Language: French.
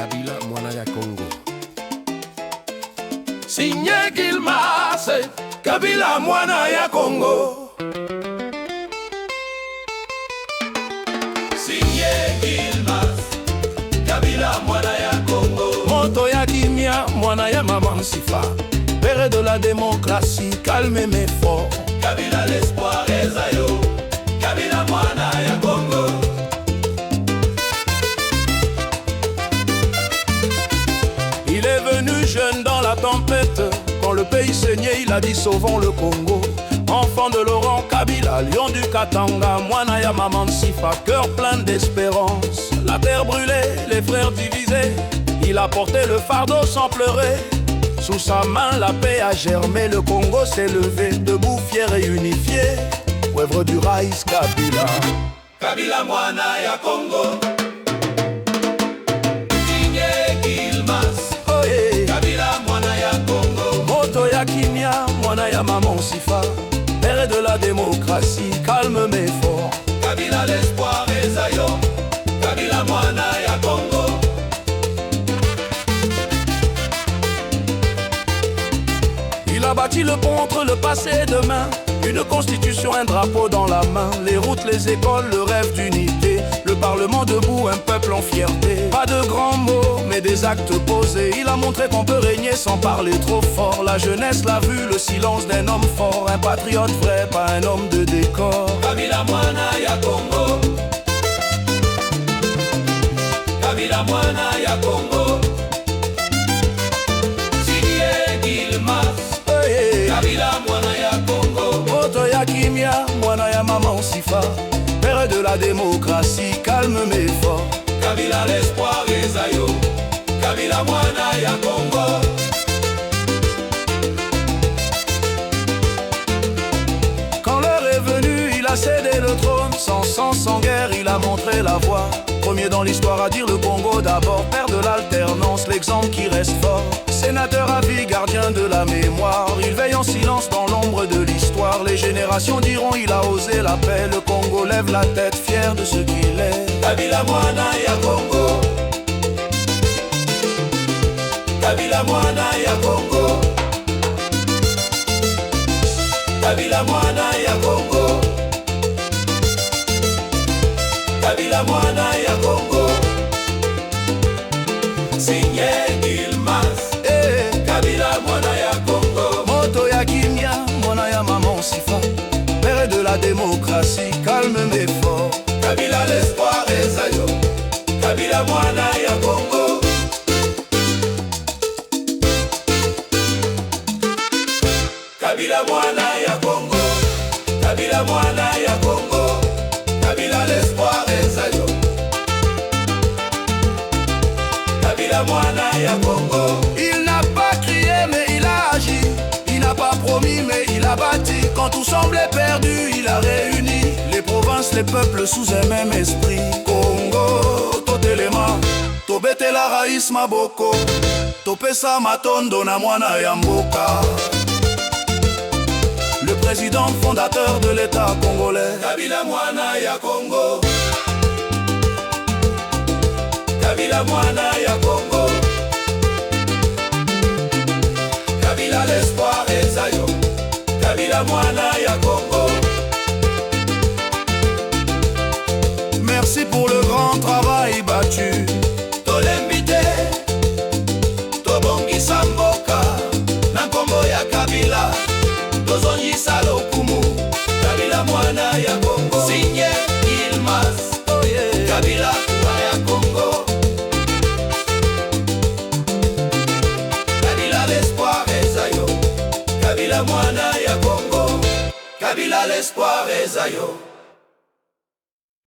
Kabila mwana ya Congo. Signé Gilmas, Kabila mwana ya Congo. Signé Gilmas, Kabila mwana ya Congo. Moto ya kimia, mwana ya maman Sifa, père de la démocratie, calme mais fort. Kabila l'espoir ezayo, Kabila mwana ya Congo. Il est venu jeune dans la tempête, quand le pays saignait, il a dit sauvons le Congo. Enfant de Laurent Kabila, lion du Katanga, mwana ya maman Sifa, cœur plein d'espérance. La terre brûlée, les frères divisés, il a porté le fardeau sans pleurer. Sous sa main, la paix a germé, le Congo s'est levé, debout, fier et unifié. Œuvre du Raïs Kabila. Kabila mwana ya Congo. Signé Gilmas, Oh yeah. Kabila mwana ya Congo. Moto ya kimia, mwana ya maman Sifa, père de la démocratie, calme mais fort. Kabila l'espoir ezayo, Kabila mwana ya Congo. Il a bâti le pont entre le passé et demain, une constitution, un drapeau dans la main, les routes, les écoles, le rêve d'unité, le parlement debout, un peuple en fierté. Pas de grands mots, mais des actes posés, il a montré qu'on peut régner sans parler trop fort. La jeunesse l'a vu, le silence d'un homme fort, un patriote vrai, pas un homme de décor. Kabila mwana ya Congo. Kabila mwana ya Congo. Signé Gilmas, Kabila mwana ya Congo. Moto ya kimia, mwana ya maman Sifa, père de la démocratie, calme mais fort. Kabila l'espoir ezayo, Kabila mwana ya Congo. Quand l'heure est venue, il a cédé le trône, sans sang, sans guerre, il a montré la voie. Premier dans l'histoire à dire le Congo d'abord, père de l'alternance, l'exemple qui reste fort. Sénateur à vie, gardien de la mémoire, il veille en silence dans l'ombre de l'histoire. Les générations diront il a osé la paix, le Congo lève la tête, fier de ce qu'il est. Kabila mwana ya Congo. Kabila mwana ya Congo. Kabila mwana ya Congo. Kabila mwana ya Congo. Signé Gilmas, Kabila mwana ya Congo. Moto ya kimia, mwana ya maman Sifa, père de la démocratie, calme mais fort. Kabila l'espoir ezayo, Kabila mwana ya Congo. Kabila mwana ya Congo. Kabila mwana ya Congo. Kabila l'espoir ezayo, Kabila mwana ya Congo. Il n'a pas crié mais il a agi, il n'a pas promis mais il a bâti. Quand tout semblait perdu, il a réuni les provinces, les peuples sous un même esprit. Congo, totelema, tobete la raïs maboko, topesa matondo na mwana ya mboka. Le président fondateur de l'État congolais, Kabila mwana ya Congo. Kabila mwana ya Congo. Kabila l'espoir ezayo, Kabila mwana ya Congo. merci pour le grand travail battu. Tolembite, tobongisa mboka, na nkombo ya Kabila, tozongisa lokumu, Kabila mwana ya Congo. Signé Gilmas, Oh yeah. Kabila mwana ya Congo. Kabila l'espoir ezayo, Kabila mwana ya Congo. Kabila l'espoir ezayo.